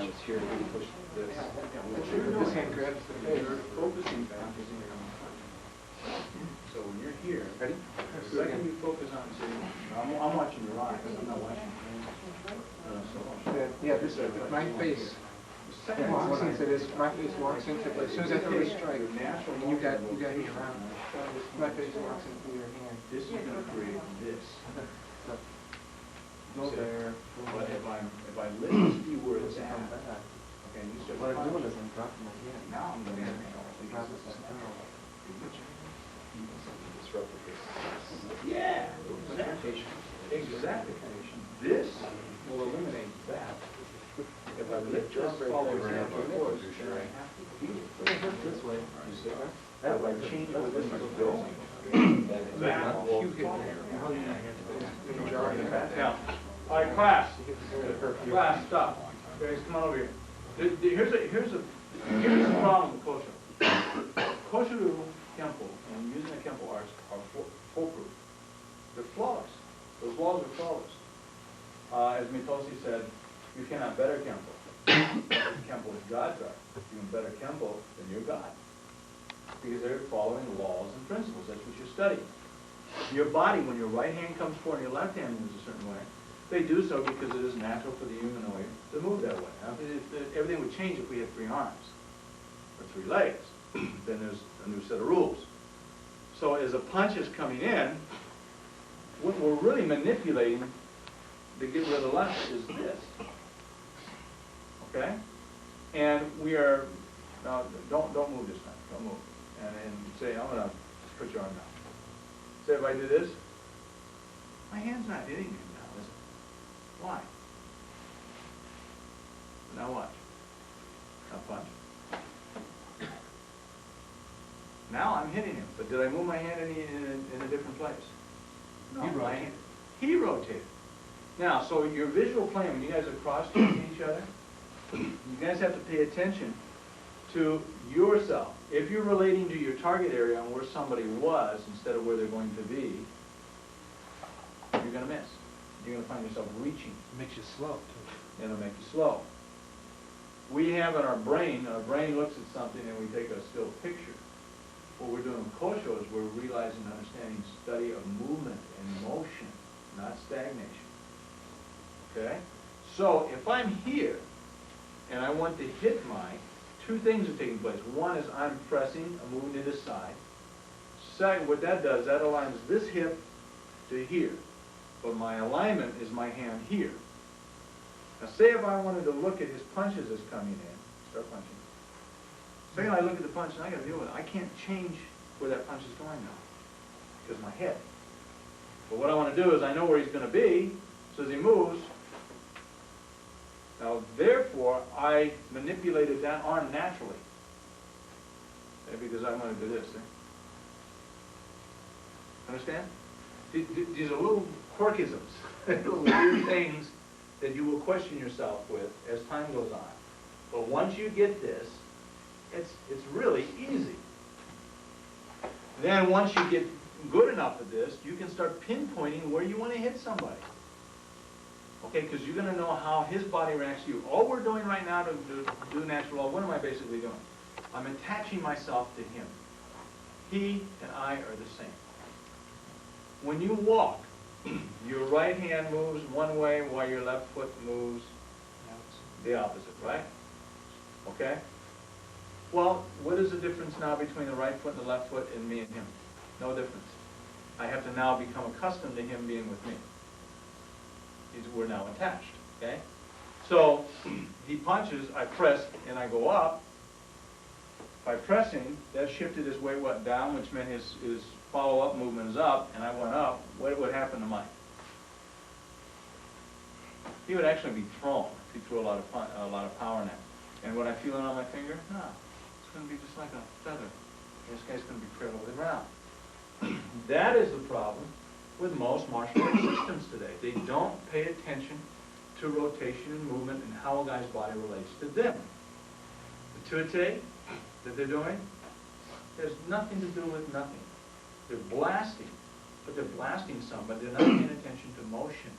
it's here to really push this. This hand grabs the face. You're focusing back. So when you're here, Ready? the second you focus on, say, I'm watching your eyes, I'm not watching Yeah, this my face. second Walks into this. My face walks into it. As soon as I throw the strike, and you got me around. My face walks into your hand. this is going to create this. Go there, but if I lift this key where it's at, okay, you start What I'm doing is I'm dropping my hand. now I'm going to yeah, exactly. This will eliminate that. If I lift just follow natural force, I have to feel it. This way. You see? If I change where this is going, that will now, all right, class, stop. Guys, come on over here. Here's the problem with Kosho. Kosho Ryu Kempo and using the Kempo arts are foolproof. They're flawless. Those laws are flawless. As Mitoshi said, you cannot better Kempo. Kempo is God's art. You can better Kempo than your God. Because they're following laws and principles. That's what you're studying. Your body, when your right hand comes forward and your left hand moves a certain way, they do so because it is natural for the humanoid to move that way. Now, everything would change if we had 3 arms or 3 legs. Then there's a new set of rules. So as a punch is coming in, what we're really manipulating to get rid of the left is this. Okay? And we are, now don't move this time. Don't move. And say, I'm going to just put your arm down. Say if I do this, my hand's not hitting him now, is it? Why? Now watch. Now punch. Now I'm hitting him, but did I move my hand in a different place? No, he rotated. Now, so your visual plane, when you guys are cross-facing each other, you guys have to pay attention to yourself. If you're relating to your target area on where somebody was instead of where they're going to be, you're going to miss. You're going to find yourself reaching. It makes you slow, too. It'll make you slow. We have in our brain looks at something and we take a still picture. What we're doing with Kosho is we're realizing and understanding study of movement and motion, not stagnation. Okay? So if I'm here and I want to hit mine, 2 things are taking place. One is I'm pressing, I'm moving to this side. Second, what that does, that aligns this hip to here. But my alignment is my hand here. Now say if I wanted to look at his punches as coming in, start punching. Second, I look at the punch and I got to deal with it. I can't change where that punch is going now because my head. But what I want to do is I know where he's going to be, so as he moves. Now, therefore, I manipulated that arm naturally. Okay, because I'm going to do this. Understand? These are little quirkisms, little weird things that you will question yourself with as time goes on. But once you get this, it's really easy. Then once you get good enough at this, you can start pinpointing where you want to hit somebody. Okay, because you're going to know how his body reacts to you. All we're doing right now to do natural law, what am I basically doing? I'm attaching myself to him. He and I are the same. When you walk, your right hand moves one way while your left foot moves the opposite, right? Okay? Well, what is the difference now between the right foot and the left foot and me and him? No difference. I have to now become accustomed to him being with me. We're now attached, okay? So, he punches, I press, and I go up. By pressing, that shifted his weight, down, which meant his follow-up movement is up, and I went up. What would happen to mine? He would actually be thrown if he threw a lot of power in it. And what I feel it on my finger? No. It's going to be just like a feather. This guy's going to be cradled to the ground. That is the problem with most martial arts systems today. They don't pay attention to rotation and movement and how a guy's body relates to them. The tuite that they're doing has nothing to do with nothing. They're blasting, but they're blasting some, but they're not paying attention to motion.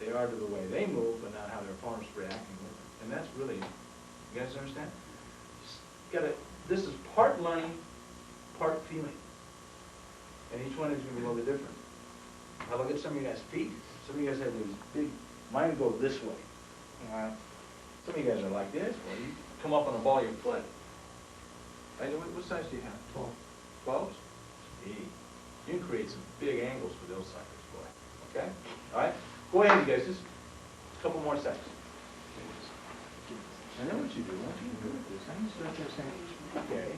They are to the way they move, but not how their opponent's reacting with it. And that's really, you guys understand? This is part learning, part feeling. And each one is going to be a little bit different. Now look at some of you guys' feet. Some of you guys have these big, mine go this way. Some of you guys are like this. Well, you come up on the ball of your foot. Right? What size do you have? 12. 12s? Gee, you can create some big angles for those suckers, boy. Okay? All right? Go ahead, you guys. Just a couple more seconds. I know what you do. What do you do with this? I used to start there saying, okay.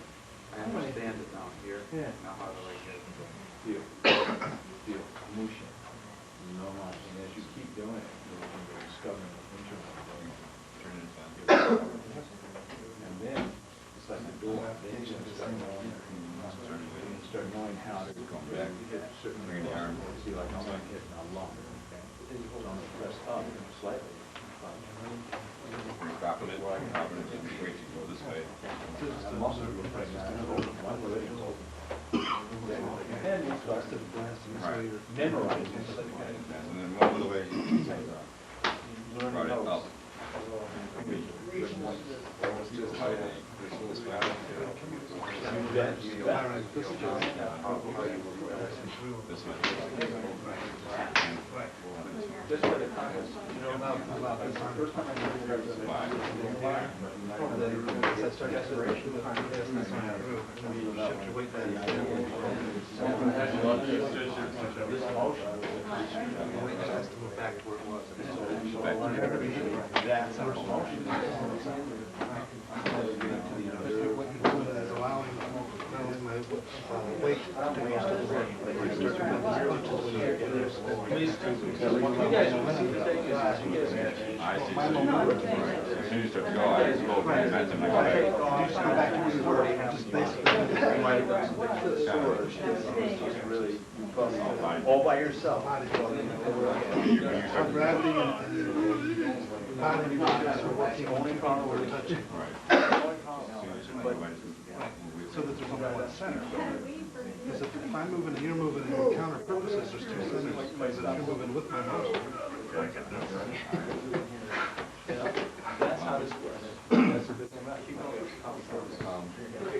I understand it down here. Yeah. Now how do I get it? Feel. Feel. Musha. No, and as you keep doing it, you're discovering the internal thing. Turn it on here. And then, it's like the door. Then you start knowing how to Come back. hit certain Bring the arm. See, like I'm going to hit a lump. Okay? So I'm going to press up slightly. Dropping it, dropping it, and wait to go this way. The muscles will press down. One way is open. And then you start to Right. memorize And then one little way, learn brought it notes. up. This way. You bet, you bet. This way. Just for the context, you know about this, the first time I heard it, this motion, Back to where it was. that first motion. What you're doing is allowing not only my weight to go to the brain, but you start to have these punches when you get this. Please, you guys will see the thing is, you guys I see. As soon as you start to go, I just go momentum. I go back. You just go back to where you were, just basically. all by yourself. Gravity and body movements are working on two people are touching. So that there's only one center. Because if I'm moving and you're moving and in counter purposes, there's two centers. If you're moving with my motion. That's how this works. That's a good thing about it. Keep going.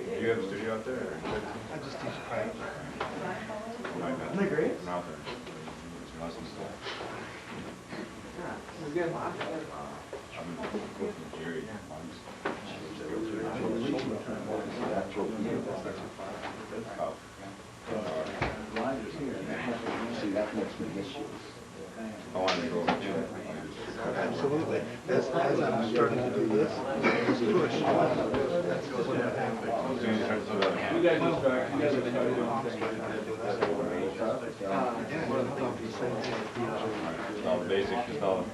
Do you have a studio out there? Or? I just teach private. Isn't that great? I'm out there. It's awesome stuff. I've been working with Jerry. See, that makes me miss you. I wanted to go over to Absolutely. As I'm starting to do this, this push. That's what happens. as soon as you start to throw that hand. You guys will start, you guys will do It's all basic, it's all.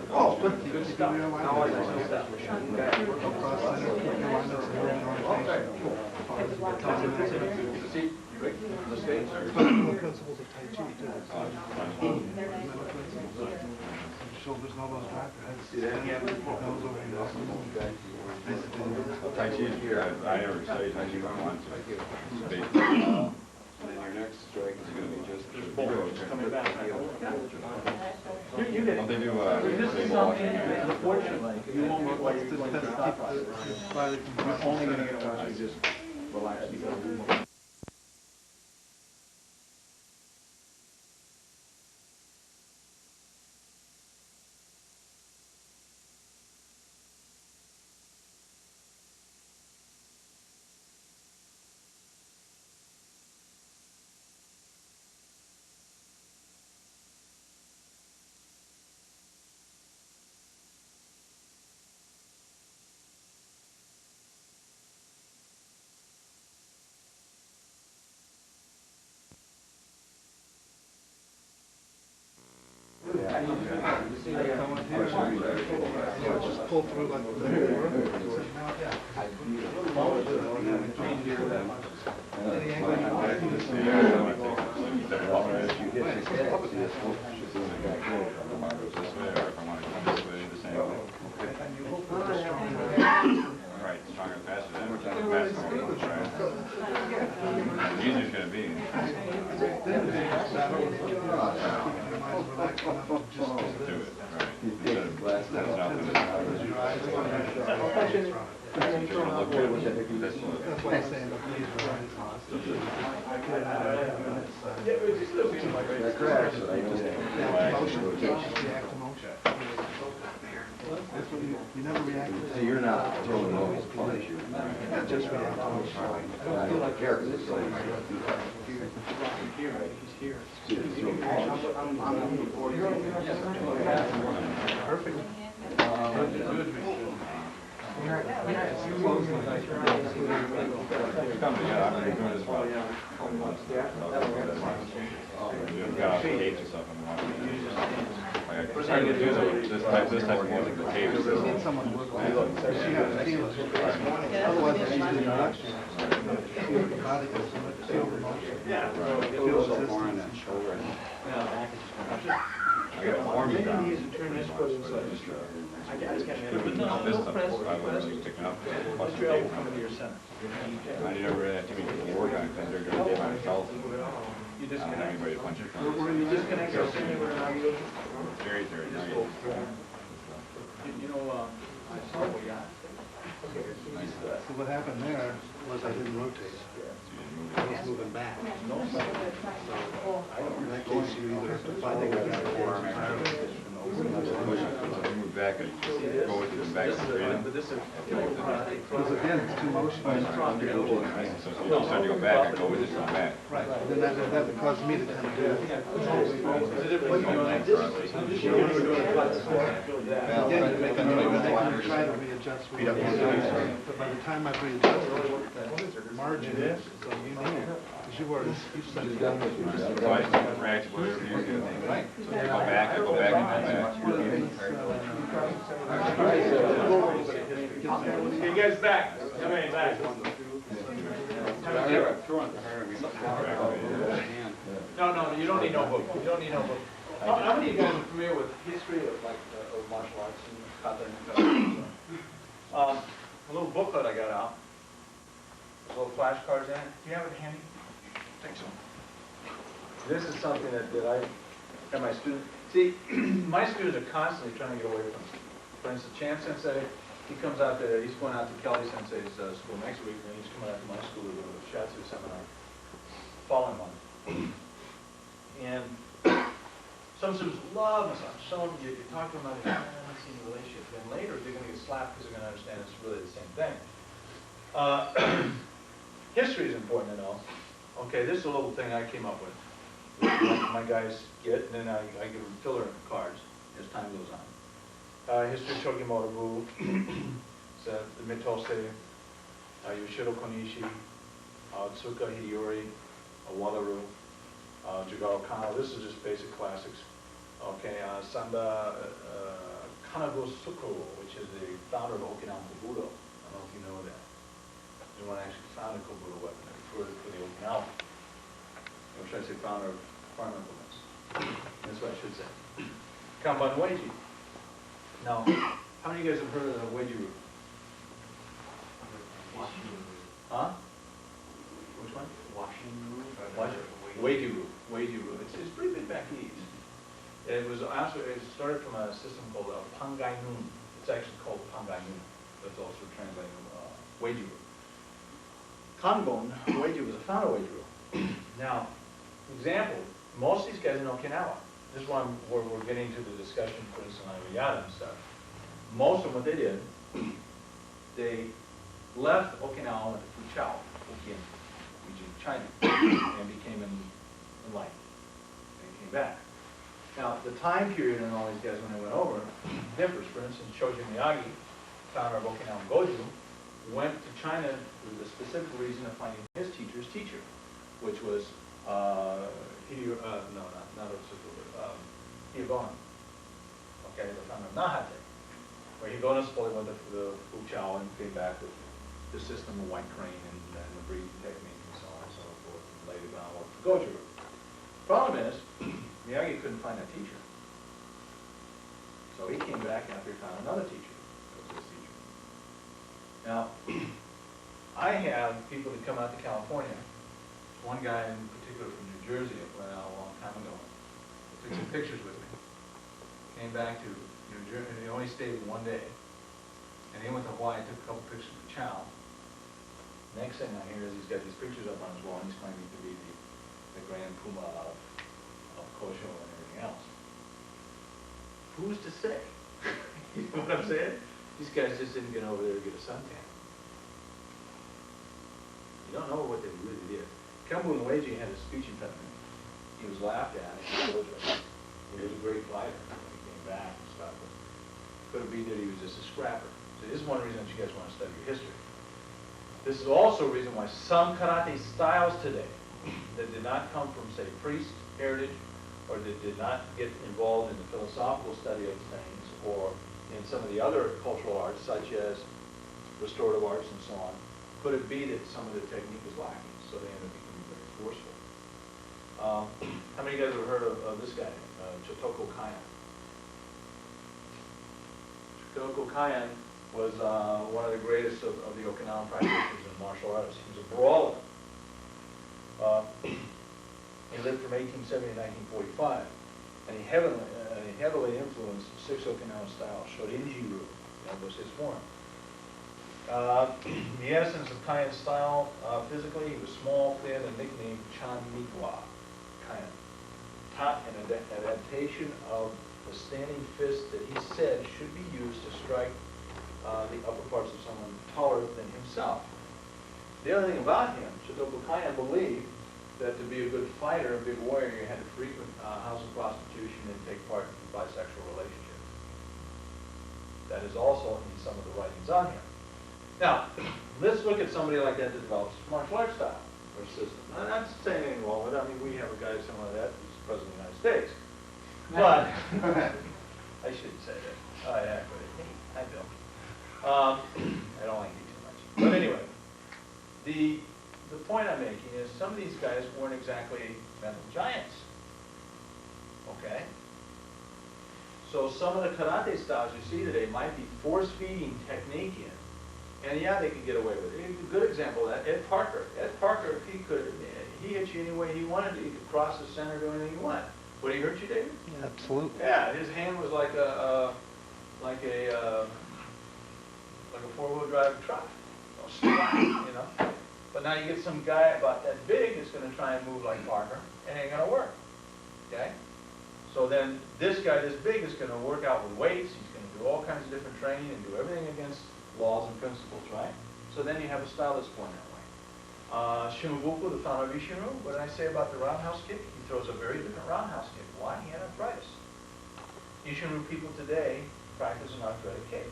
Oh, good stuff. See, Rick, the stage. Principles of Tai Chi too. Shoulders and all those drop your heads. Nose over your nose. Tai Chi is here. I never studied Tai Chi, but I want to. It's basic. Then your next strike is going to be just Coming back. You did. Don't they do, This is something, unfortunately, you won't get what you're going to stop us. You're only going to get it once you just relax. Just pull through like Right, stronger and faster than faster. Easier it's gonna be. Do it, right. That's why I'm saying that these are right. Motion, react to motion. That's what you never react to. So you're not throwing those punch, you're Just react to motion. I don't care, 'cause it's like. Perfect. Got off the caves and stuff and watching. Like, I started to do this type of music, the caves. I've seen someone work with it. She had a feel it. Otherwise, she's doing production. Feel the body, feel the motion. Yeah. Feel resistance. I got forms down. This stuff, I wasn't picking up. What's your elbow coming to your center? I never really had too many people work on it, because they're going to get myself. You I don't have disconnect. anybody to punch it from. You disconnect your center and now you Very, very nice. you know, So what happened there was I didn't rotate. I was moving back. In that case, you either have to find a guy Move back and go with it and back to the freedom. because again, it's two motions. So if you start to go back, I go with it and back. Right, then that would cause me to kind of do it. Again, you're making me try to readjust. But by the time I've readjusted, that margin is, so you know, because you said you got So I just react to whatever you do. Right. So if I go back, I go back and go back. You guys back. Come in, back. No, you don't need no book. You don't need no book. How many of you guys are familiar with history of like of martial arts and kata and a little booklet I got out. Little flashcards in it. Do you have it handy? I think so. This is something that I have my students. See, my students are constantly trying to get away from. For instance, Chan Sensei, he comes out there. He's going out to Kelly Sensei's school next week, and he's coming out to my school to go to the Shiatsu seminar following one. And some students love massage. Some you talk to them about it, I don't see any relationship. Then later they're going to get slapped because they're going to understand it's really the same thing. History is important to know. Okay, this is a little thing I came up with. My guys get, and then I give them filler cards as time goes on. History Shogimoto Bu, the Mitose, Yoshido Konishi, Tsuka Hideyori, Wadaru, Jigaro Kano. This is just basic classics. Okay, Sanda Kanago Suko, which is the founder of Okinawa Kobudo. I don't know if you know that. The one actually founded Kobudo weapon for the Okinawa. Or should I say founder of farm implements? That's what I should say. Kanban Weiji. Now, how many of you guys have heard of the Weiji root? Huh? Which one? Weiji root. Weiji root. It's pretty big back east. It started from a system called Pangai Nun. It's actually called Pangai Nun. That's also translated Weiji root. Kanbon Weiji was a founder Weiji root. Now, example, most of these guys in Okinawa, this is where we're getting to the discussion, for instance, on Yada and stuff. Most of what they did, they left Okinawa, went to Fuchao, Hokkien, which is China, and became enlightened. They came back. Now, the time period in all these guys when they went over differs. For instance, Shoji Miyagi, founder of Okinawa Goju, went to China for the specific reason of finding his teacher's teacher, which was Hiyagona, okay, the founder of Nahate, where Hiyagona supposedly went to the Fuchao and came back with the system of white crane and the breathing technique and so on and so forth, and laid the groundwork for Goju. Problem is, Miyagi couldn't find a teacher. So he came back after he found another teacher. That was his teacher. Now, I have people that come out to California. One guy in particular from New Jersey that went out a long time ago. Took some pictures with me. Came back to New Jersey. He only stayed one day. And he went to Hawaii, took a couple pictures of Chow. Next thing I hear is he's got these pictures up on his wall, and he's claiming to be the grand puma of Kosho and everything else. Who's to say? You know what I'm saying? These guys just didn't get over there to get a suntan. You don't know what they really did. Kempo Seminar had a speech impediment. He was laughed at. He was a great fighter when he came back and stuff. Could it be that he was just a scrapper? So this is one reason that you guys want to study your history. This is also a reason why some karate styles today that did not come from, say, priest heritage, or that did not get involved in the philosophical study of things, or in some of the other cultural arts, such as restorative arts and so on, could it be that some of the technique was lacking, so they ended up becoming very forceful. How many of you guys have heard of this guy, Chotoko Kaian? Chotoko Kaian was one of the greatest of the Okinawan practitioners in martial arts. He was a brawler. He lived from 1870 to 1945, and he heavily influenced six Okinawan style, Shorinji-ryu. That was his form. The essence of Kaian's style, physically, he was small, thin, and nicknamed Chan Mikwa Kaian. Taught an adaptation of the standing fist that he said should be used to strike the upper parts of someone taller than himself. The other thing about him, Chotoko Kaian believed that to be a good fighter, a big warrior, you had to frequent house of prostitution and take part in bisexual relationships. That is also in some of the writings on him. Now, let's look at somebody like that develops martial arts style or system. I'm not saying anything wrong with it. I mean, we have a guy similar to that who's the President of the United States. But, I shouldn't say that. Oh, yeah, but hey, hi, Bill. I don't like you too much. But anyway, the point I'm making is some of these guys weren't exactly mental giants. Okay? So some of the karate styles you see today might be force-feeding technique in. And yeah, they could get away with it. A good example of that, Ed Parker. Ed Parker, if he could, he hit you any way he wanted to. He could cross the center, do anything he wanted. Would he hurt you, David? Absolutely. Yeah, his hand was like a four-wheel drive truck. You know. But now you get some guy about that big that's going to try and move like Parker, and it ain't going to work. Okay? So then this guy this big is going to work out with weights. He's going to do all kinds of different training and do everything against laws and principles, right? So then you have a style that's going that way. Shimabuku, the founder of Ishinru, what did I say about the roundhouse kick? He throws a very different roundhouse kick. Why? He had arthritis. Ishinru people today practice an arthritic kick.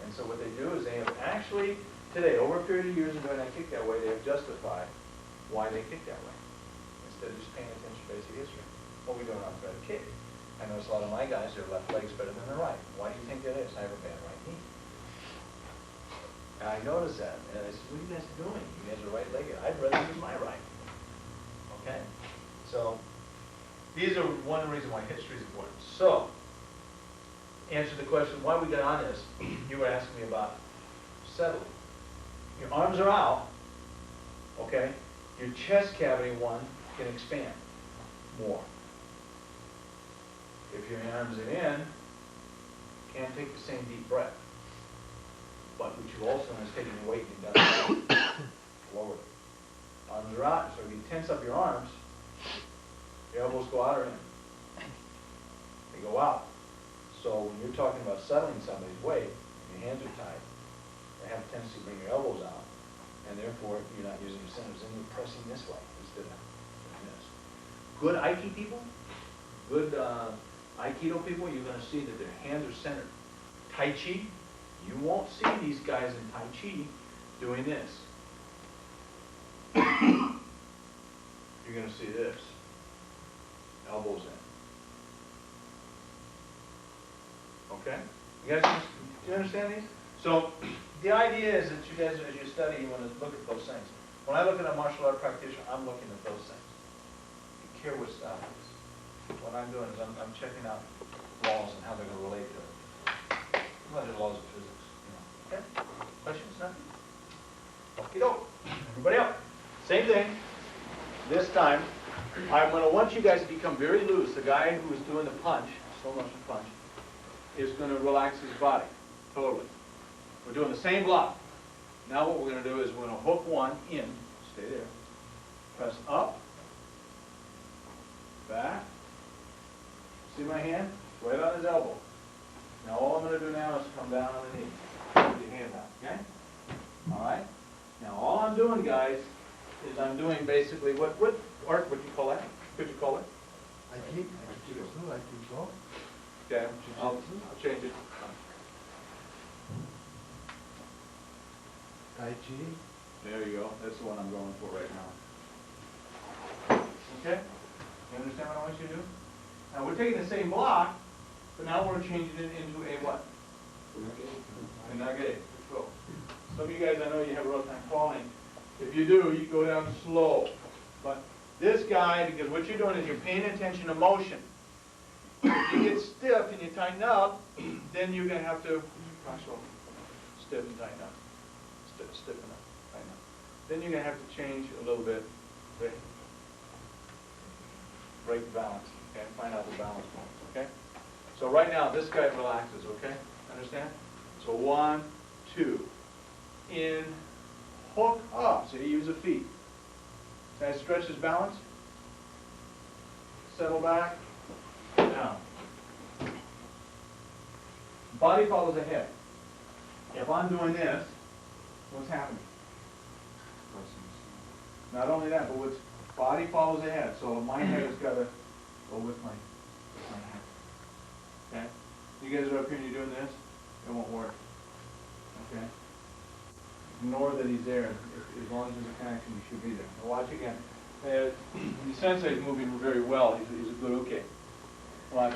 And so what they do is they have actually, today, over a period of years of doing that kick that way, they have justified why they kick that way. Instead of just paying attention to basic history. Well, we do an arthritic kick. I notice a lot of my guys, their left leg's better than their right. Why do you think that is? I have a bad right knee. And I noticed that, and I said, what are you guys doing? You guys are right-legged. I'd rather use my right. Okay? So, these are one reason why history is important. So, answer the question, why we got on this, you were asking me about settling. Your arms are out, okay? Your chest cavity, one, can expand more. If your arms are in, can't take the same deep breath. But what you also know is taking your weight and you got to lower it. Arms are out, so if you tense up your arms, your elbows go out or in. They go out. So when you're talking about settling somebody's weight, your hands are tight, they have a tendency to bring your elbows out, and therefore you're not using your centers, and you're pressing this way instead of doing this. Good Aiki people, good Aikido people, you're going to see that their hands are centered. Tai Chi, you won't see these guys in Tai Chi doing this. You're going to see this. Elbows in. Okay? You guys, do you understand these? So, the idea is that you guys, as you study, you want to look at those things. When I look at a martial art practitioner, I'm looking at those things. You care what style it is. What I'm doing is I'm checking out laws and how they're going to relate to it. Well, the laws of physics. You know. Okay? Questions? Nothing? Okie doke. Everybody else. Same thing. This time, I'm going to want you guys to become very loose. The guy who is doing the punch, slow motion punch, is going to relax his body totally. We're doing the same block. Now what we're gonna do is we're gonna hook one in, stay there, press up, back, see my hand? Right on his elbow. Now all I'm gonna do now is come down underneath, put your hand out, okay? All right? Now all I'm doing, guys, is I'm doing basically, Art, what do you call that? Could you call it? Okay, I'll change it. Tai Chi. There you go, that's the one I'm going for right now. Okay? You understand what I want you to do? Now we're taking the same block, but now we're changing it into a what? A nage. Go. Some of you guys, I know you have a rough time falling. If you do, you go down slow. But this guy, because what you're doing is you're paying attention to motion. If you get stiff and you tighten up, then you're going to have to stiff and tighten up. Stiffen up, tighten up. Then you're going to have to change a little bit. Break the balance, okay? Find out the balance points, okay? So right now, this guy relaxes, okay? Understand? So 1, 2, in, hook up. So you use the feet. Can I stretch his balance? Settle back, down. Body follows the head. If I'm doing this, what's happening? Not only that, but what's body follows the head. So my head has got to go with my head. Okay? You guys are up here and you're doing this, it won't work. Okay? Ignore that he's there. As long as there's a connection, you should be there. Now watch again. The sensei is moving very well. He's a good okay. Watch.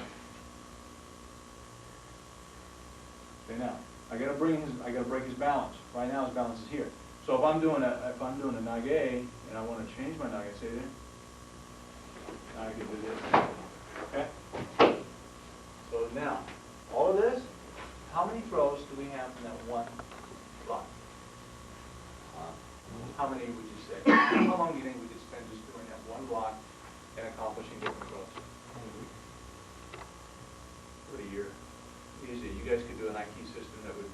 Okay, now I gotta break his balance. Right now his balance is here. So if I'm doing a nage and I want to change my nage, say there. Now I can do this. Okay? So now, all of this, how many throws do we have in that one block? How many would you say? How long do you think we could spend just doing that one block and accomplishing different throws? What a year. Easy. You guys could do an IQ system that could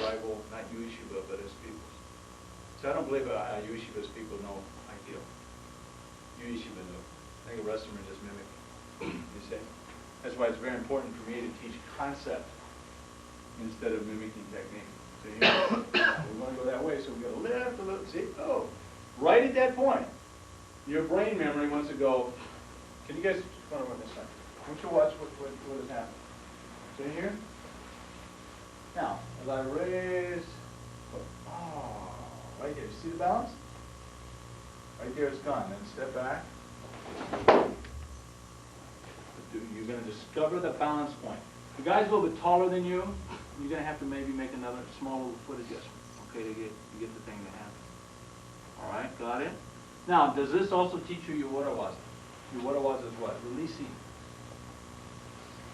rival not Yeshiva but as people's. So I don't believe Yeshiva's people know IQ. Yeshiva do. I think the rest of them are just mimicking. You see? That's why it's very important for me to teach concept instead of mimicking technique. So we want to go that way, so we got to lift a little. See? Oh, right at that point, your brain memory wants to go. Can you guys come on this side? I want you to watch what has happened. See here? Now, as I raise, right here. You see the balance? Right there, it's gone. Then step back. You're going to discover the balance point. The guy's a little bit taller than you. You're going to have to maybe make another small little foot adjustment, okay, to get the thing to happen. All right, got it? Now, does this also teach you your wadawaza? Your wadawaza is what? Releasing.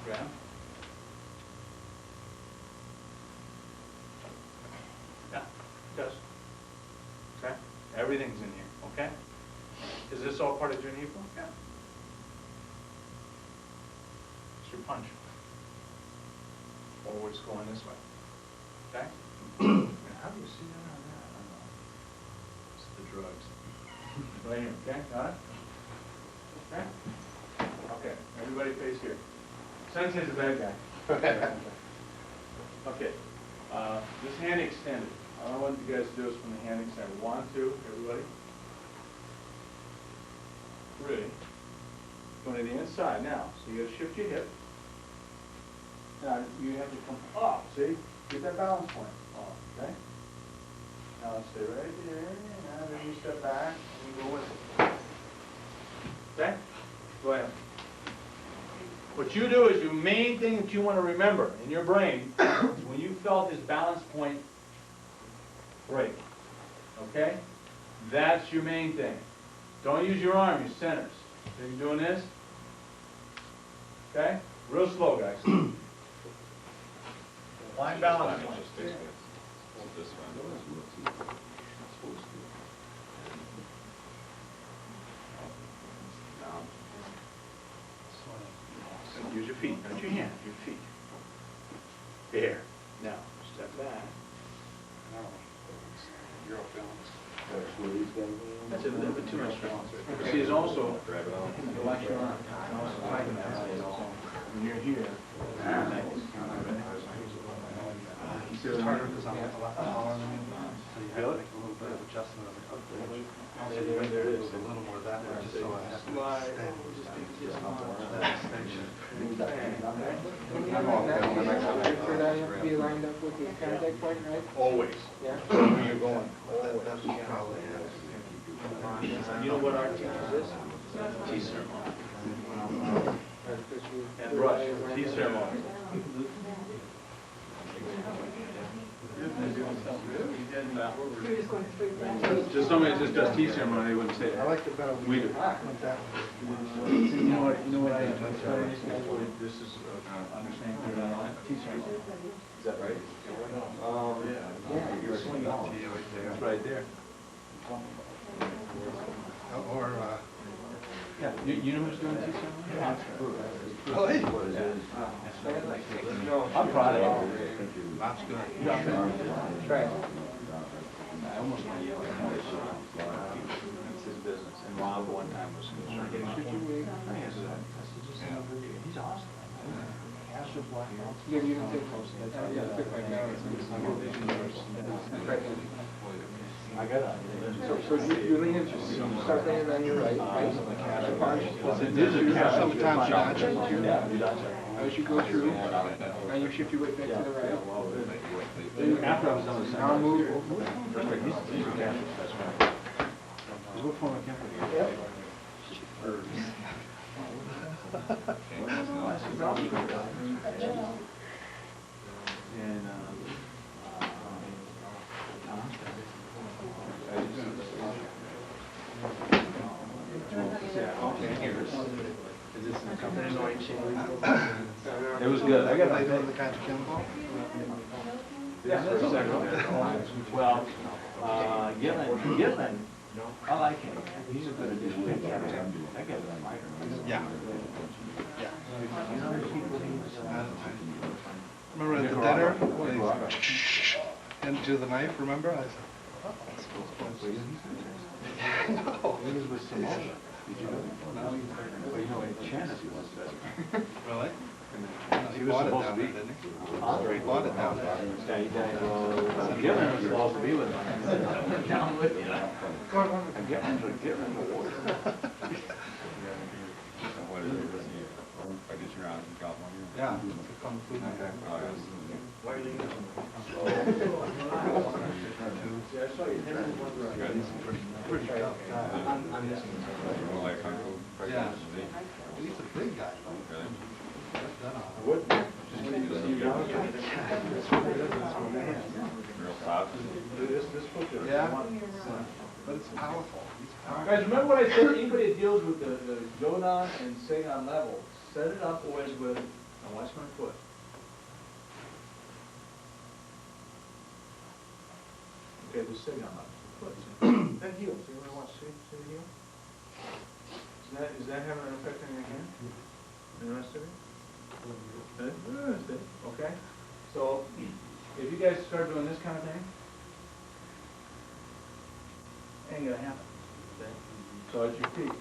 Graham? Yeah, it does. Okay? Everything's in here, okay? Is this all part of your knee? Yeah. It's your punch. Forward's going this way. Okay? How do you see that on that? I don't know. It's the drugs. Right here, okay? Got it? Okay? Okay, everybody face here. Sensei's a bad guy. Okay. This hand extended. All I want you guys to do is from the hand extended. 1, 2, everybody. 3. Going to the inside now. So you got to shift your hip. Now you have to come up. See? Get that balance point. Okay? Now stay right there. Now then you step back and you go with it. Okay? Go ahead. What you do is your main thing that you want to remember in your brain is when you felt this balance point break. Okay? That's your main thing. Don't use your arm, your centers. So you're doing this. Okay? Real slow, guys. Line balance point. Use your feet, not your hand, your feet. There. Now, step back. Now, Euro films. That's a little bit too much. See, there's also the lecture on, when you're here. It's harder because I'm a lot taller than you, so you have to make a little bit of adjustment of the coverage. Also, you have to move a little more that way, just so I have to extend that extension. For that, you have to be lined up with the contact point, right? Always. Yeah. Where you're going. That's probably it. You know what our team is? Tea ceremony. And brush, tea ceremony. Just somebody just does tea ceremony, they wouldn't say I that. like the better We do. went that way. You know what I this is understanding clear on that tea ceremony. Is that right? Yeah. You're swinging out. It's right there. Or, Yeah, you know who's doing tea ceremony? really? I'm proud of you. That's good. Right. I almost went to It's his business, and Rob one time was concerned. He's awesome. Yeah, you don't take I got it. So you lean into, you start leaning on your right, right? Sometimes you dodge it. As you go through, and you shift your weight back to the right. After I was done with Now move. These are Catholics, that's right. What form of Catholic? Yep. And, it was good. I got Are they doing the Kosho Kempo? Yeah, well, Gitlin, I like him. He's a good addition. That guy's a fighter. Yeah. Yeah. Remember at the dinner, when he didn't do the knife, remember? I said, oh, that's cool. No. He was with Samoa. Did you know? No. Well, you know, Chancy was better. Really? No, he bought it down there, didn't he? He bought it down there. Yeah, he died. Gitlin was supposed to be with him. Down with you. Gitlin's with Gitlin. What is it? I guess you're out in California? Yeah, it's a kung fu man. Oh, yeah. Why are you leaving? Pretty tough guy. More like Kung Fu? Yeah. He's a big guy. Really? What? Real fast? Yeah, but it's powerful. He's powerful. Guys, remember what I said, anybody that deals with the Jodan and Seigan level, set it up always with, now watch my foot. Okay, the Seigan level, foot. That heel, see what I want to see the heel? Is that having an effect on your hand? And the rest of it? Okay, so if you guys start doing this kind of thing, ain't gonna happen. Okay? So it's your feet.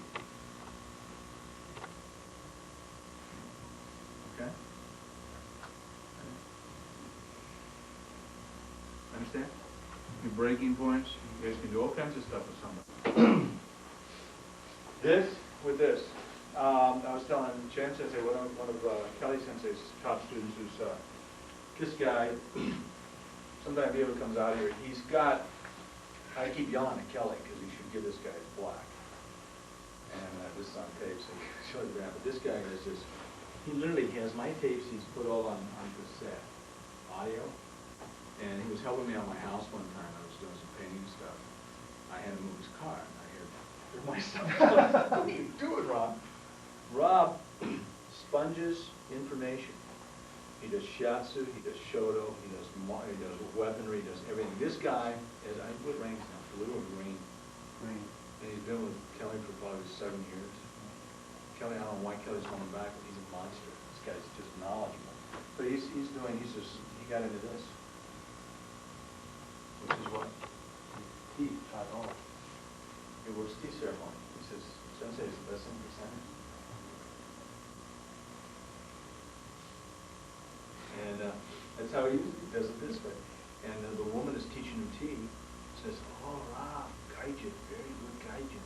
Okay? Understand? Your breaking points, you guys can do all kinds of stuff with somebody. This with this. I was telling Chen Sensei, one of Kelly Sensei's top students, who's this guy. Sometimes he ever comes out here, he's got. I keep yelling at Kelly because he should give this guy black. And this is on tape, so you can show the graph. But this guy is just. He literally has my tapes. He's put all on cassette, audio. And he was helping me on my house one time. I was doing some painting stuff. I had to move his car, and I hear my stuff. What are you doing, Rob? Rob sponges information. He does shiatsu, he does shoto, he does weaponry, he does everything. This guy, as I put ranks now, blue or green. Green. And he's been with Kelly for probably 7 years. Kelly, I don't know why Kelly's coming back, but he's a monster. This guy's just knowledgeable. But he got into this. Which is what? It was tea ceremony. He says, Sensei, is the best thing for Senate. And that's how he does it this way. And the woman is teaching him tea, says, oh, Ra, gaijin, very good gaijin.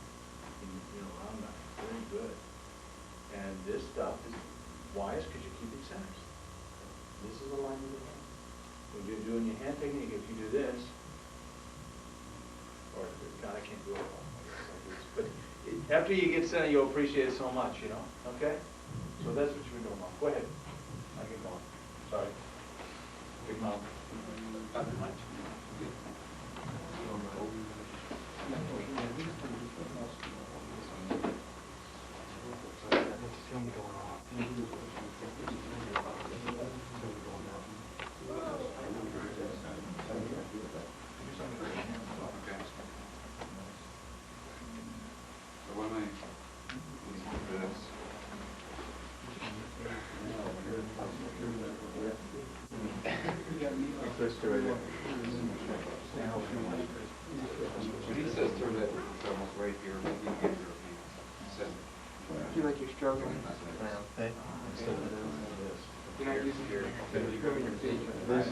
Rama, very good. And this stuff is wise because you're keeping centers. This is alignment with the hand. When you're doing your hand technique, if you do this, or God, I can't do it all. But after you get center, you'll appreciate it so much, okay? So that's what you're doing, Mom. Go ahead. I get going. Sorry. Big mouth. When he says through that, it's almost right here, maybe you get your hands. I feel like you're struggling. Hey. You're not using your feet. This.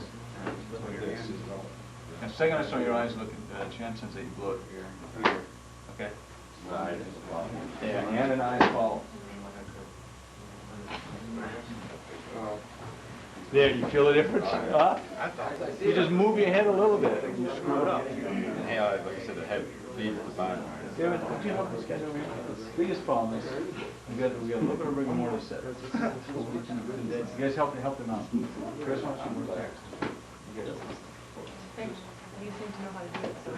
And second, I saw your eyes look at Chan Sensei, you blow it here. Okay. Yeah, hand and eyes follow. There, you feel the difference? Huh? You just move your head a little bit, and you screw it up. Hey, like I said, the head feeds the body. David, would you help this guy over here? The biggest problem is we got a little bit of rigor mortis set. You guys help him out. Chris wants you to work next. Thanks. You seem to know how to do it, so,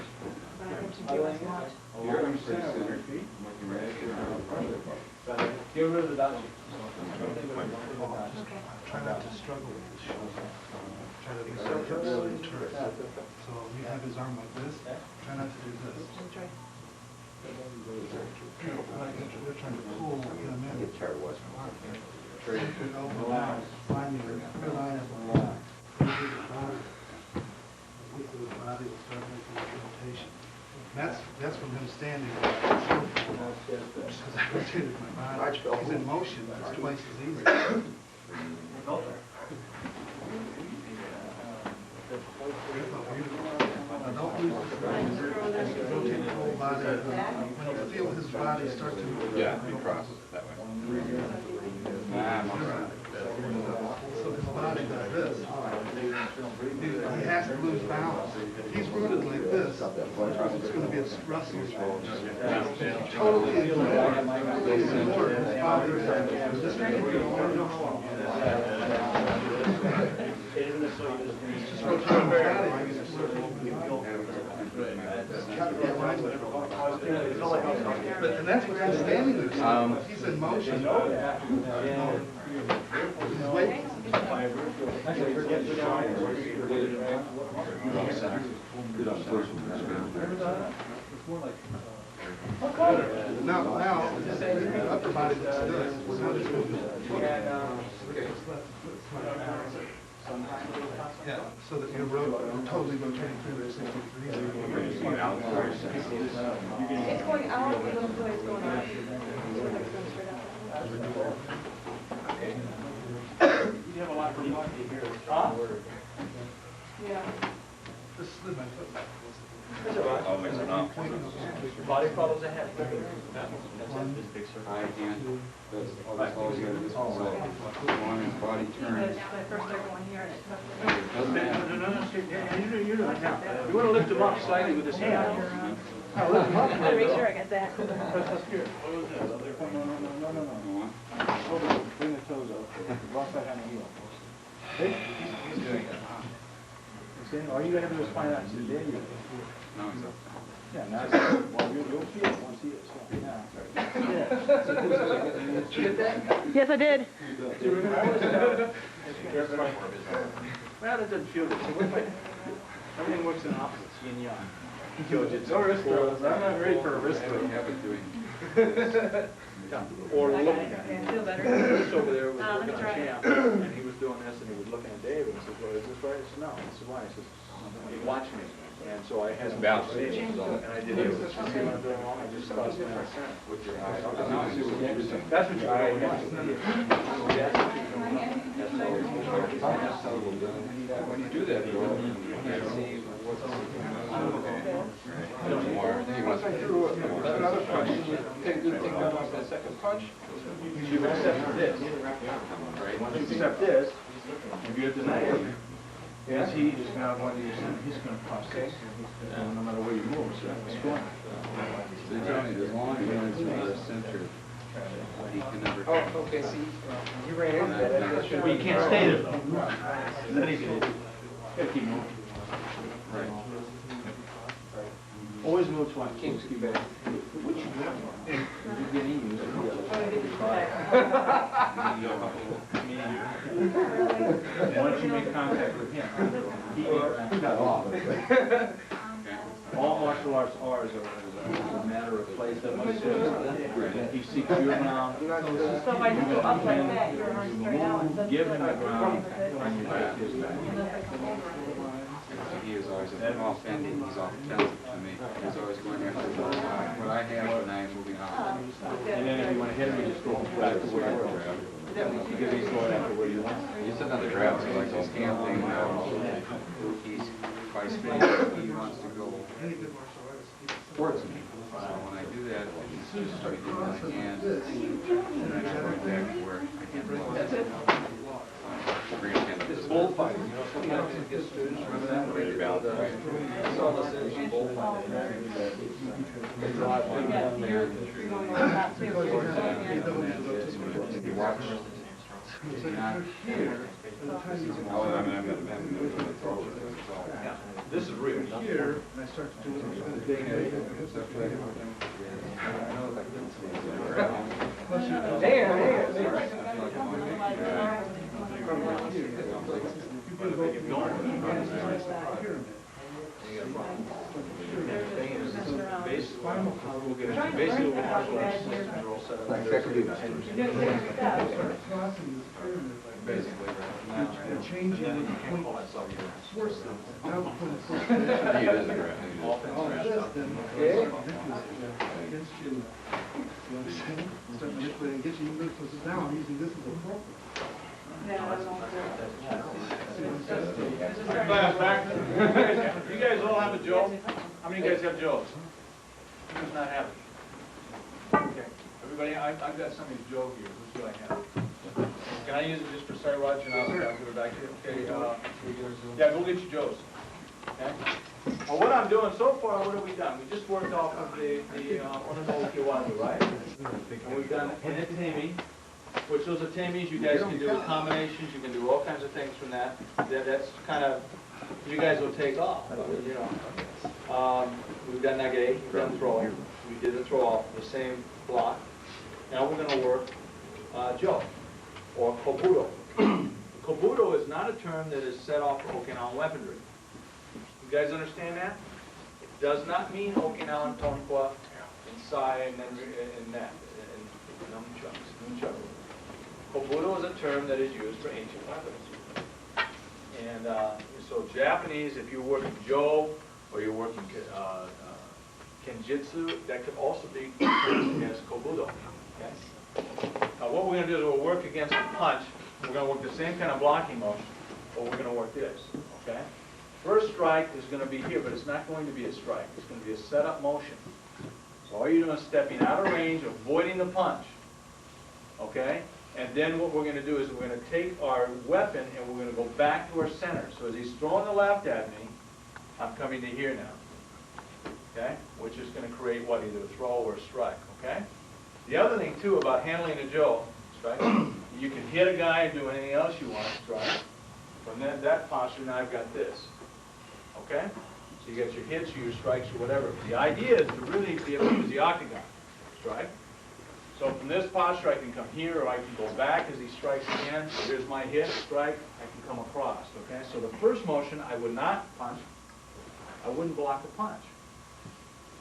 but I think you do as much. You're going to sit on your feet. Get rid of the dashi. Okay. Try not to struggle with the shoulder. Try to be so turn. So you have his arm like this. Try not to do this. Enjoy. We're trying to pull him in. Get tired of watching. Keep your elbow down. Find your line of the line. The body will start making a rotation. That's from him standing. Because I rotated my body. He's in motion. It's twice as easy. Don't lose the focus. Rotate the whole body. When you feel his body start to move. Yeah, you cross it that way. So his body does this. He has to lose balance. If he's rooted like this, it's going to be a wrestling match. Totally ignore his body. Just rotate the body. And that's what he's standing there. He's in motion. He's waiting. Now, the upper body looks good. Yeah, so that you're totally rotating through this. It's going out, the little boy is going out. You have a lot of luck here. Huh? Yeah. Just slid my foot back. That's all right. I'll mix it up. Body problems ahead. I can't. That's always got this one. So long as body turns. When I first started going here and it took me. No, you do it now. You want to lift him up slightly with his hand. I want to make sure I get that. That's here. No. Bring the toes up. Walk back on the heel. Hey? He's doing it. All you gotta do is find out. There you go. No, he's up. Yeah, now well, you'll feel it once he is. Yeah. Yes, I did. Well, it doesn't feel good. Everything works in opposites, yin yang. No wrist throws. I'm not ready for a wrist throw. Or looking at him. I feel better. This over there was Let me looking try at it. Champ, and he was doing this, and he was looking at Dave, and he says, well, is this right? I said, no. I said, why? He says, watch me. And so I had It's him balanced. stage, and I did it. See what I'm doing wrong? I just crossed my center with your eye. That's what you're doing. When you do that, though, you see what's more. Another punch, take that second punch. You've accepted this. Once you accept this, if you have denied it, as he is now going to your center, he's going to cross this. And no matter where you move, so it's going. So you're telling me as long as it's centered, he can never. Oh, okay, see, you ran into that. Well, you can't stay there though. Then he's going to keep moving. Right. Always move twice. Can't keep back. What you doing? You're getting used Once you make contact with him, he got off. All martial arts are is a matter of place that must sit. He seeks your ground. So if I just go up like that, you're going straight out. That's Give him the right. ground, and you back his back. He is always offending, he's offensive to me. He's always going after what I have and I'm moving on. And then if you want to hit him, you just go back to where you were. Because he's going after where you want. You said on the grab, so like this hand thing, he's by space, he wants to go towards me. So when I do that, he's just starting to my hand, and then I go back to where I can't go. It's bullfighting, you know, sometimes it gets students, remember that? Where you balance, right? I saw this in bullfighting. They drive one down there. You're going over that too. You watch. Not here. Oh, I'm gonna throw it. This is real. Here, and I start to do Basically, what martial arts systems are all set up. Basically, They're changing the point force them. Now the point force. he is a grab. Against you. You understand? Start manipulating against you, even though now I'm using this as a pro. Back. You guys all have a joke? How many of you guys have jokes? Who does not have it? Okay. Everybody, I've got somebody's joke here. Who's do I have? Can I use it just for Sir Roger and I'll give it back to you? Okay, yeah, go get your jokes. Okay? Well, what I'm doing so far, what have we done? We just worked off of the Ononokiwani, right? And we've done Inatimi, which those Atimis you guys can do with combinations, you can do all kinds of things from that. That's kind of, you guys will take off, you know. We've done Nage, we've done throwing. We did the throw off the same block. Now we're going to work Jo, or Kobudo. Kobudo is not a term that is set off for Okinawan weaponry. You guys understand that? It does not mean Okinawan tonqua and sai and then and that, and nunchucks. Kobudo is a term that is used for ancient weapons. And so Japanese, if you're working Jo or you're working Kenjutsu, that could also be used as Kobudo. Okay? Now what we're going to do is we'll work against the punch. We're going to work the same kind of blocking motion, but we're going to work this. Okay? First strike is going to be here, but it's not going to be a strike. It's going to be a setup motion. So all you're doing is stepping out of range, avoiding the punch. Okay? And then what we're going to do is we're going to take our weapon and we're going to go back to our center. So as he's throwing the left at me, I'm coming to here now. Okay? Which is going to create what? Either a throw or a strike. Okay? The other thing too about handling a Jo, strike, you can hit a guy and do anything else you want, strike. From that posture, now I've got this. Okay? So you got your hits or your strikes or whatever. The idea is to really be able to use the octagon. Strike. So from this posture, I can come here, or I can go back as he strikes again. Here's my hit, strike. I can come across. Okay? So the first motion, I would not punch. I wouldn't block the punch.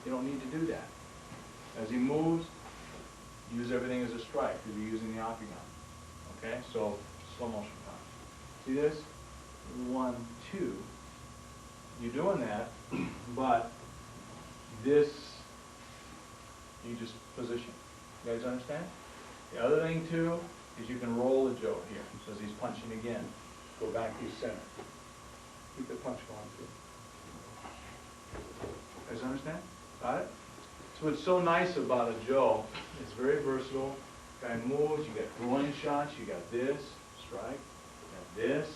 You don't need to do that. As he moves, use everything as a strike because you're using the octagon. Okay? So slow motion punch. See this? 1, 2. You're doing that. But this, you just position. You guys understand? The other thing too is you can roll the Joe here. So as he's punching again, go back to center. Keep the punch going through. You guys understand? Got it? So what's so nice about a Joe, it's very versatile. Guy moves, you got groin shots, you got this, strike, you got this,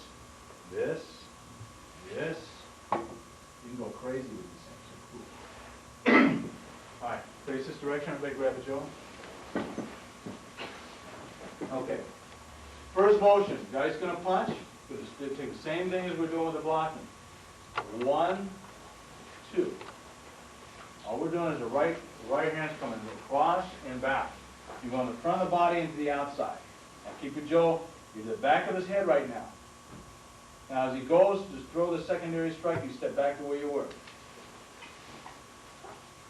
this, this. You can go crazy with these things. Cool. All right, face this direction. Everybody grab a Joe. Okay. First motion. Guy's going to punch. We'll just take the same thing as we're doing with the blocking. 1, 2. All we're doing is the right hand's coming across and back. You're going from the front of the body into the outside. Now keep your Joe. You're to the back of his head right now. Now as he goes, just throw the secondary strike. You step back to where you were.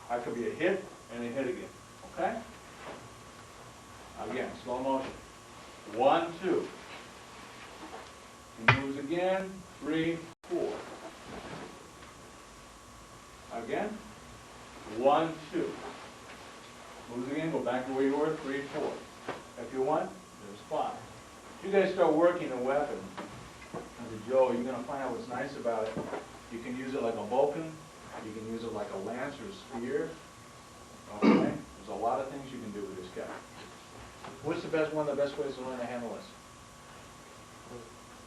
That could be a hit and a hit again. Okay? Again, slow motion. 1, 2. He moves again. 3, 4. Again. 1, 2. Moves again. Go back to where you were. 3, 4. If you want, there's 5. If you guys start working a weapon as a Joe, you're going to find out what's nice about it. You can use it like a Vulcan. You can use it like a lance or a spear. Okay? There's a lot of things you can do with this guy. What's one of the best ways to learn to handle this?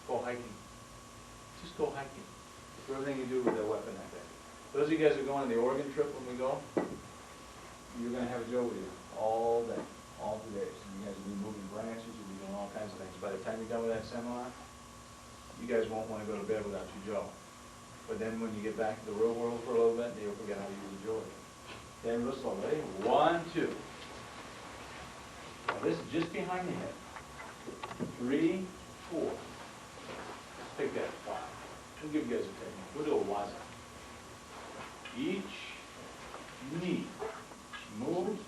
Go hiking. Just go hiking. Do everything you do with that weapon that day. Those of you guys who are going on the Oregon trip when we go, you're going to have Joe with you all day, all 2 days. You guys will be moving branches, you'll be doing all kinds of things. By the time you're done with that seminar, you guys won't want to go to bed without your Joe. But then when you get back to the real world for a little bit, you'll forget how to use the Joe again. Then real slow, ready? 1, 2. Now this is just behind the head. 3, 4. Take that. 5. We'll give you guys a technique. We'll do a waza. Each knee moves.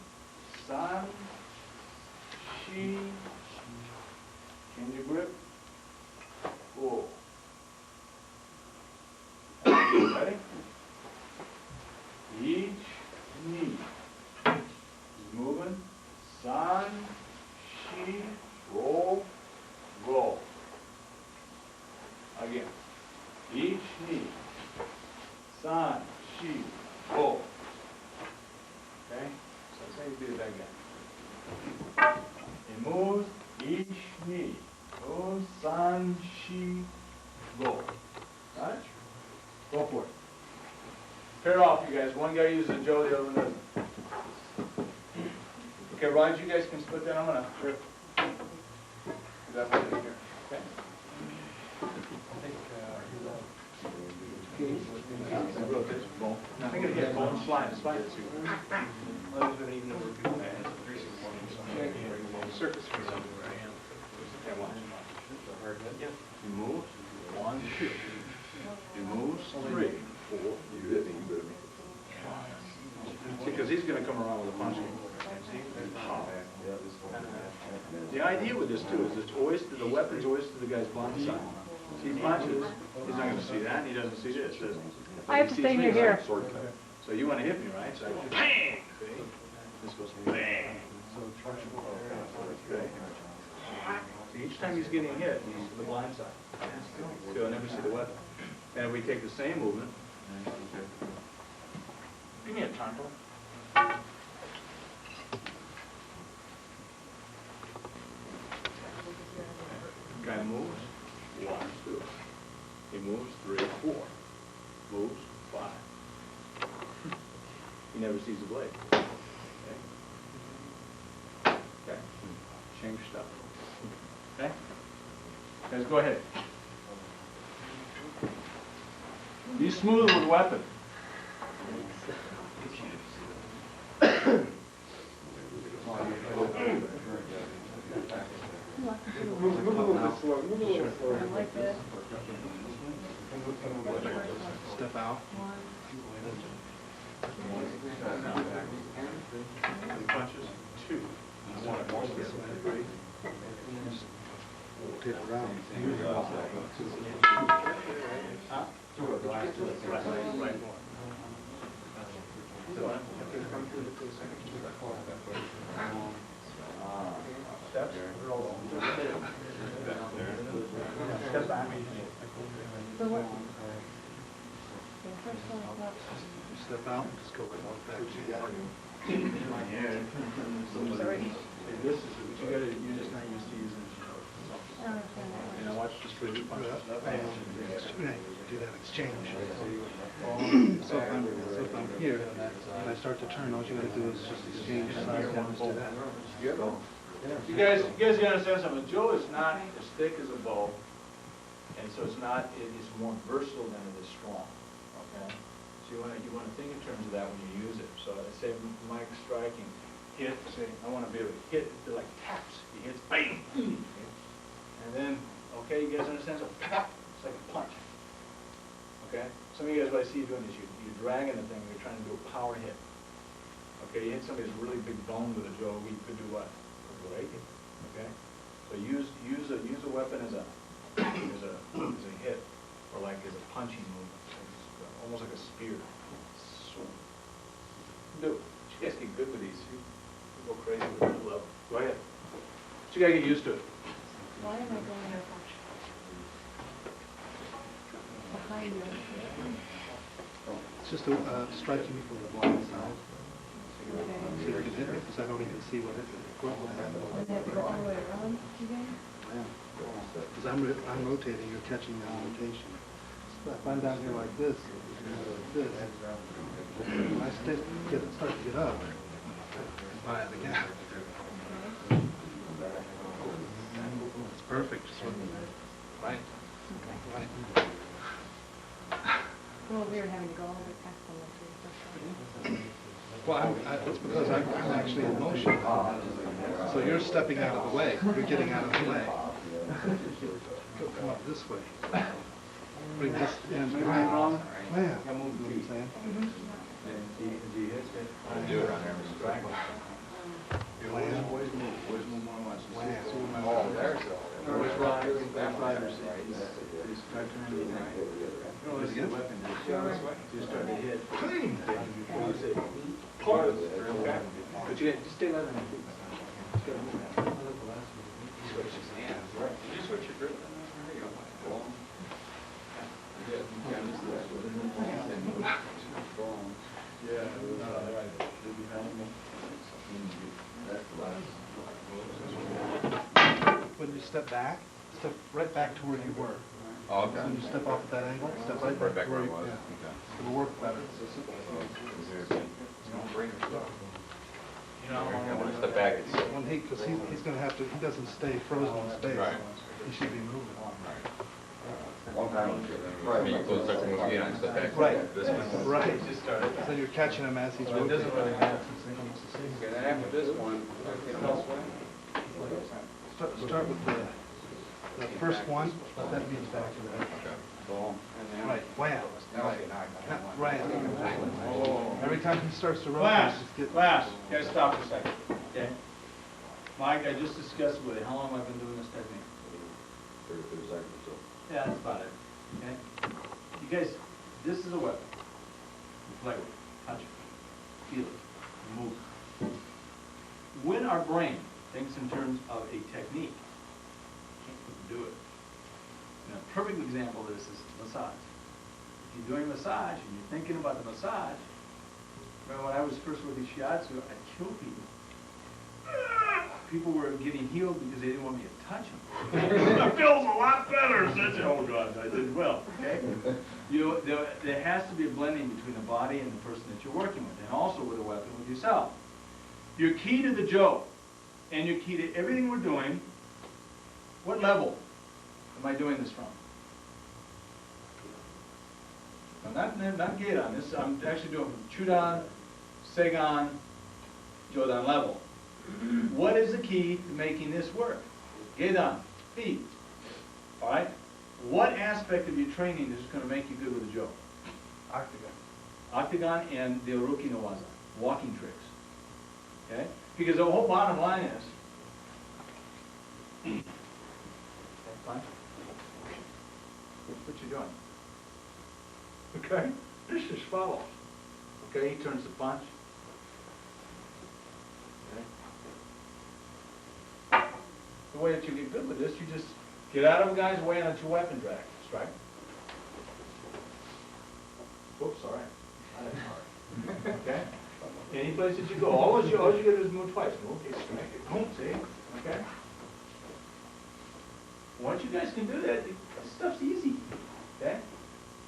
San, shi. Change your grip. 4. Ready? Each knee is moving. San, shi, roll, roll. Again. Each knee. San, shi, roll. Okay? So that's how you do that again. It moves. Each knee. Moves. San, shi, roll. Got it? Go for it. Pair off, you guys. One guy uses a Joe, the other one doesn't. Okay, Raj, you guys can split that. I'm going to rip. That one in here. Okay? I think it hit bone slide. Slide it too. Surface. Okay, watch. He moves. 1, 2. He moves. 3, 4. You hit me. You better be. See, because he's going to come around with a punch. The idea with this too is it's always the weapon's always to the guy's blind side. See, he punches, he's not going to see that, and he doesn't see this. I have to stay near here. So you want to hit me, right? So I go bang. See? This goes bang. Okay. See, each time he's getting hit, he's to the blind side. So he'll never see the weapon. And if we take the same movement, give me a tonto. Guy moves. 1, 2. He moves. 3, 4. Moves. 5. He never sees the blade. Okay. Okay. Change stuff. Okay. Guys, go ahead. Be smooth with weapon. Move a little bit slow. Move a little slower. Like this. Step out. He punches. 2. 1. Take it around. Huh? Right. doing. Steps. Step back. So what? Okay, first one is not. Step out, just go back. Sorry. This is, you're just not used to using it. I don't understand that. And I watch just really punch up. Do that exchange. So if I'm here and I start to turn, all you gotta do is just exchange side downs to that. You guys gotta understand something. Joe is not as thick as a bow, and so it's more versatile than it is strong. Okay? So you wanna think in terms of that when you use it. So I say Mike striking, hit, say I wanna be able to hit, they're like taps. He hits, bang! And then, okay, you guys understand? So pop, it's like a punch. Okay? Some of you guys, what I see you doing is you're dragging the thing, you're trying to do a power hit. Okay, you hit somebody's really big bone with a Joe, you could do what? Break it. Okay? So use a weapon as a hit, or like as a punching movement. It's almost like a spear. Do it. You guys get good with these. You go crazy with it. Level. Go ahead. But you gotta get used to it. Why am I going behind you? It's just striking from the blind side. So you can hit it, because I don't even see what it is. And they have to go all the way around again? Because I'm rotating, you're catching that rotation. So if I'm down here like this, when I start to get up, by the gap. It's perfect. Right. Right. It's a little weird having to go all the way past them like this. Well, it's because I'm actually in motion. So you're stepping out of the way. You're getting out of the way. Come up this way. Bring this in. Wham. You know what I'm saying? Do it on every strike. Wham. Oh, there's it. You start to hit. Clean! You say, pause. Okay? But you just stay level on your feet. Switch his hands. Did you switch your grip? There you go. When you step back, step right back to where you were. Oh, okay. When you step off at that angle, step right back to where you were. Okay. It'll work better. You know, I want to step back. When because he's going to have to, he doesn't stay frozen in space. Right. He should be moving. Right. You close up and again, I step back. Right. This one. Right. So you're catching him as he's it doesn't rotating. really matter. Okay, then after this one, Start with the first one, let that be back to that. boom. Right, wham. Right. Right. Every time he starts to rotate, Class, just get... class, you guys stop for a second, okay? Mike, I just discussed with you, how long have I been doing this technique? 32 seconds. Yeah, that's about it, okay? You guys, this is a weapon. You play with it, touch it, feel it, move it. When our brain thinks in terms of a technique, can't do it. And a perfect example of this is massage. If you're doing massage and you're thinking about the massage, remember when I was first with the shiatsu, I'd kill people. People were getting healed because they didn't want me to touch them. It feels a lot better. Such a, oh God, I did well. Okay. You know, there has to be a blending between the body and the person that you're working with, and also with a weapon with yourself. Your key to the joke, and your key to everything we're doing. What level am I doing this from? I'm not Gedan. This I'm actually doing from Chudan, Seigan, Jodan level. What is the key to making this work? Gedan, feet. All right. What aspect of your training is going to make you good with a joke? Octagon. Octagon and the Uruki no Waza, walking tricks. Okay? Because the whole bottom line is, punch. What you doing? Okay? This just follows. Okay, he turns the punch, the way that you get good with this, you just get out of a guy's way on a two-weapon drag, strike. Whoops, sorry. Not that hard. Okay? Any place that you go, all you gotta do is move twice. Move, okay, strike it, boom, see? Okay? Once you guys can do that, this stuff's easy. Okay?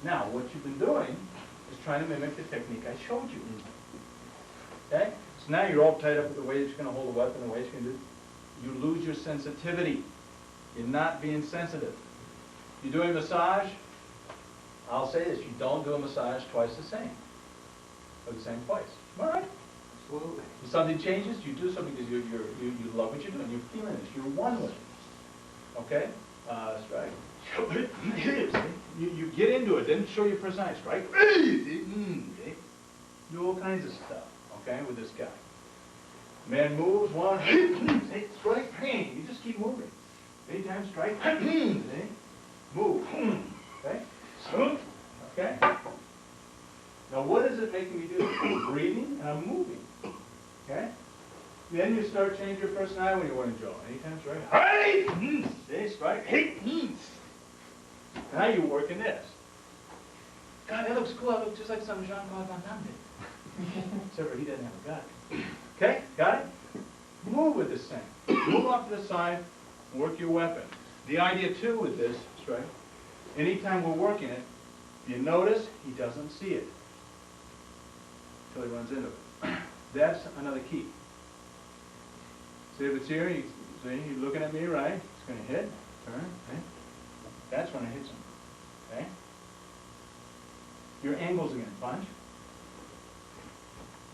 Now, what you've been doing is trying to mimic the technique I showed you. Okay? So now you're all tied up with the way that you're going to hold the weapon, the way you're going to do. You lose your sensitivity. You're not being sensitive. You're doing massage. I'll say this: you don't do a massage twice the same, or the same twice. All right? Absolutely. If something changes, you do something because you love what you're doing. You're feeling this. You're one with it. Okay? Strike. You get into it. Then show your personality. Strike. Do all kinds of stuff. Okay, with this guy. Man moves one. Strike. You just keep moving. Anytime strike. Move. Okay. Okay. Now, what is it making me do? I'm breathing and I'm moving. Okay. Then you start changing your personality when you want to draw. Anytime strike. Hey, strike. Now you're working this. God, that looks cool. I look just like some Jean-Claude Van Damme did. Except for he doesn't have a gun. Okay, got it? Move with this thing. Move off to the side, work your weapon. The idea too with this, strike, anytime we're working it, you notice he doesn't see it until he runs into it. That's another key. See if it's here, see, you're looking at me, right? It's going to hit, turn, okay? That's when it hits him, okay? Your angles again, punch.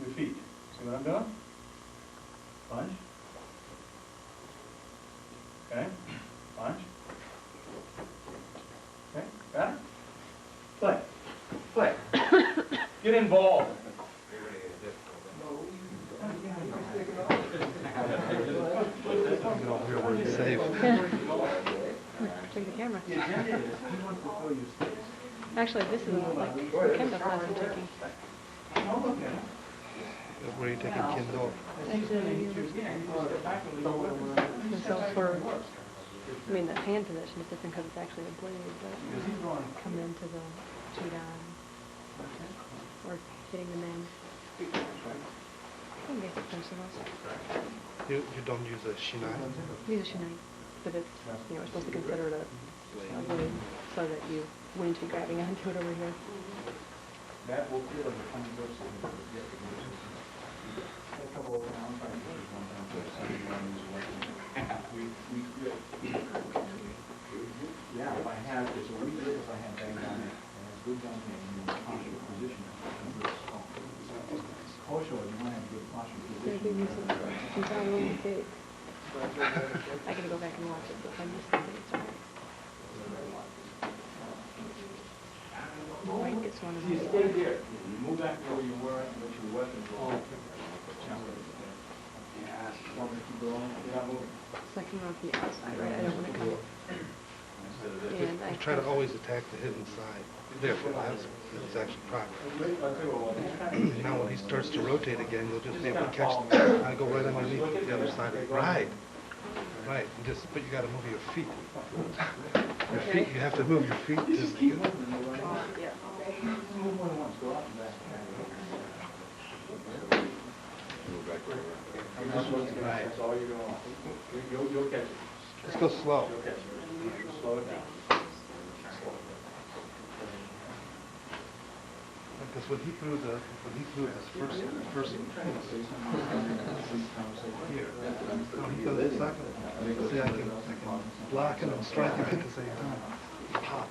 Your feet. See what I'm doing? Punch. Okay, punch. Okay, got it? Play. Play. Get involved. Safe. Take the camera. The agenda is he wants to fill your space. Actually, this is like the Kendo class I'm taking. Don't look at it. Where are you taking Kindle? And so for, I mean, the hand position is different because it's actually a blade, but come into the Chidan or hitting the men. Some basic principles. You don't use a shinai? Use a shinai, but it's, you know, we're supposed to consider it a blade so that you wouldn't be grabbing onto it over here. That will feel like a funny person. A couple of pounds, I think, one pound to yeah, if I had, it's a week if I had bang on it, and it's good down here in the posture position. Kosho, you want to have good posture position. Since I was a kid, I gotta go back and watch it, but if I miss something, it's alright. Mike gets one of See, those. stay there. You move back to where you were, and let your weapons roll. So I come around from the outside, right? I don't want to come. And I You try to always attack the hidden side. Therefore, that's actually proper. Now when he starts to rotate again, you'll just be able to catch them. I go right underneath the other side. Right. Right. But you got to move your feet. Your feet. You have to move your feet. Just keep moving. Move more than once. Go up and back. Right. That's all you're doing. You'll catch it. Just go slow. You'll catch it. Slow it down. Because when he threw his first here, no, he goes this second. See, I can block him and strike him at the same time. Pop.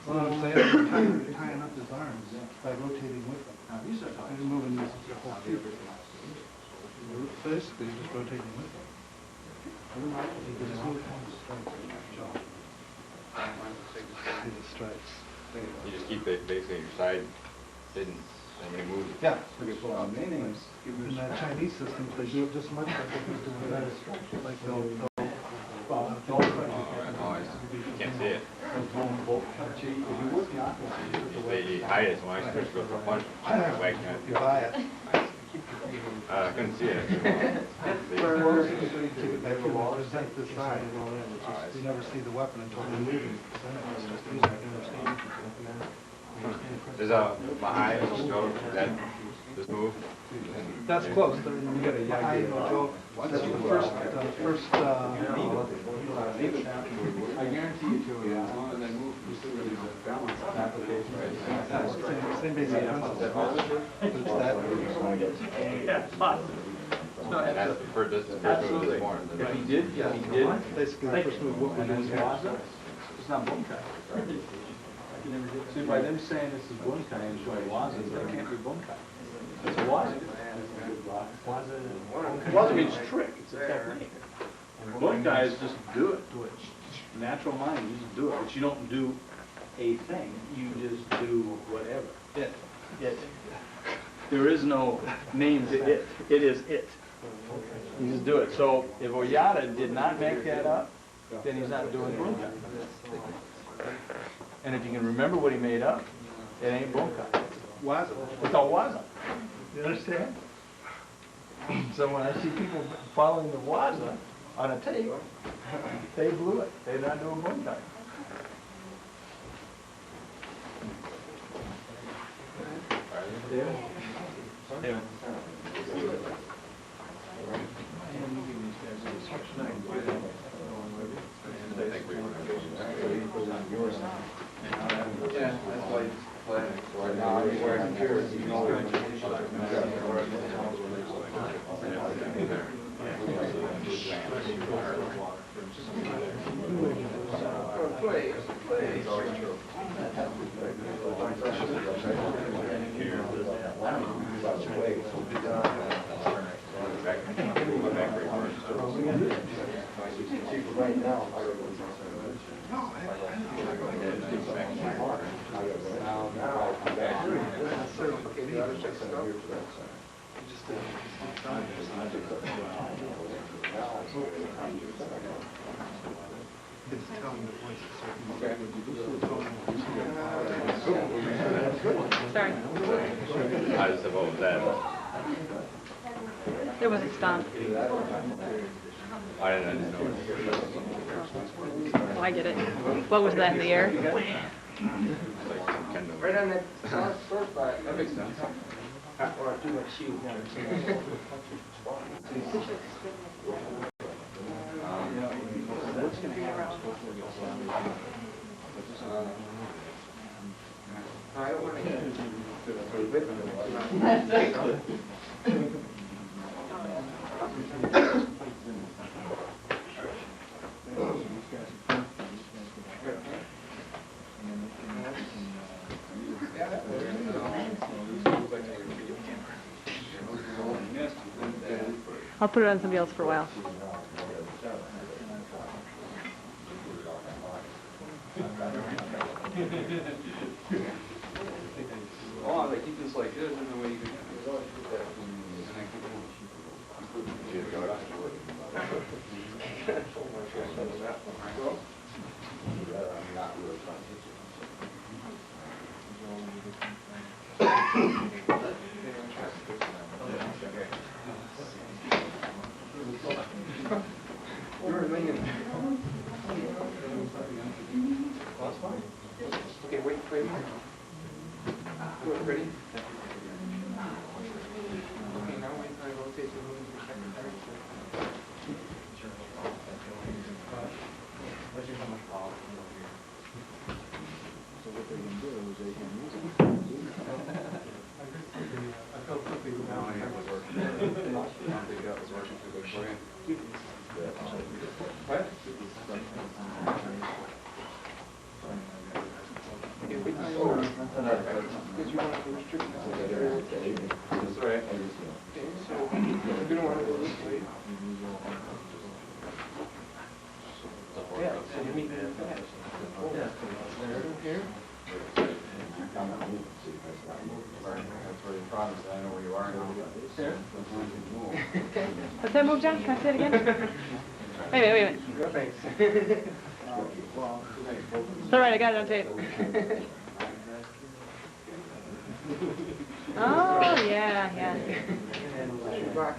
Well, I'm saying, you're tying up his arms by rotating with them. And you're moving your whole feet. Basically, you're just rotating with them. You just move one strike. See the strikes. You just keep it basically your side hidden, and when he moves. Yeah. In that Chinese system, they do it just much like what he's doing there. Like You can't see it. They hide it, so when I switch to a punch, I whack you buy it. I couldn't see it. Keep it back here and present this side. You never see the weapon until they move it. Then it's just using it in the same. Is behind the stroke, that, this move? That's close. You get a behind Joe. That's the first, I guarantee you to it, as long as I move from sewer, there's a balance application. same basic principle. But it's that. Yeah, possible. No, And that's the first, this is the first move absolutely. this morning. If he did, Basically, the first move, what we're doing here. It's not bunkai. See, by them saying this is bunkai and showing wazas, that can't be bunkai. It's a waza. Waza means trick, it's a technique. Bunkai is just do it. Natural mind, you just do it, but you don't do a thing, you just do whatever. It. There is no name to it, it is it. You just do it. So if Oyata did not make that up, then he's not doing bunkai. And if you can remember what he made up, it ain't bunkai. Waza. It's all waza. You understand? So when I see people following the waza on a tape, they blew it. They're not doing bunkai. Yeah. Yeah, that's why it's planning. Right now, I'm wearing computers, you know. Right now, Sorry. I just said, what was that? It was a stomp. I didn't know. Oh, I get it. What was that in the air? Right on that sore spot. That makes sense. Or too much shoe. What's gonna happen? I don't want to. I'll put it on somebody else for a while. Oh, they keep this like this, and the way you can. Okay, wait. Ready? Okay, now wait till I rotate the moving to second direction. So what they're gonna do is they can use it. I felt something Now I have it working. I don't think that was working too good for you. What? Okay, wait till I because you want to restrict this. That's all right. Okay, so we don't want to go this way. Yeah, so you mean that. Here? That's where you promised, I know where you are now. Here? What's that move, John? Can I say it again? Wait a minute. No, thanks. It's all right, I got it on tape. Oh, yeah. back.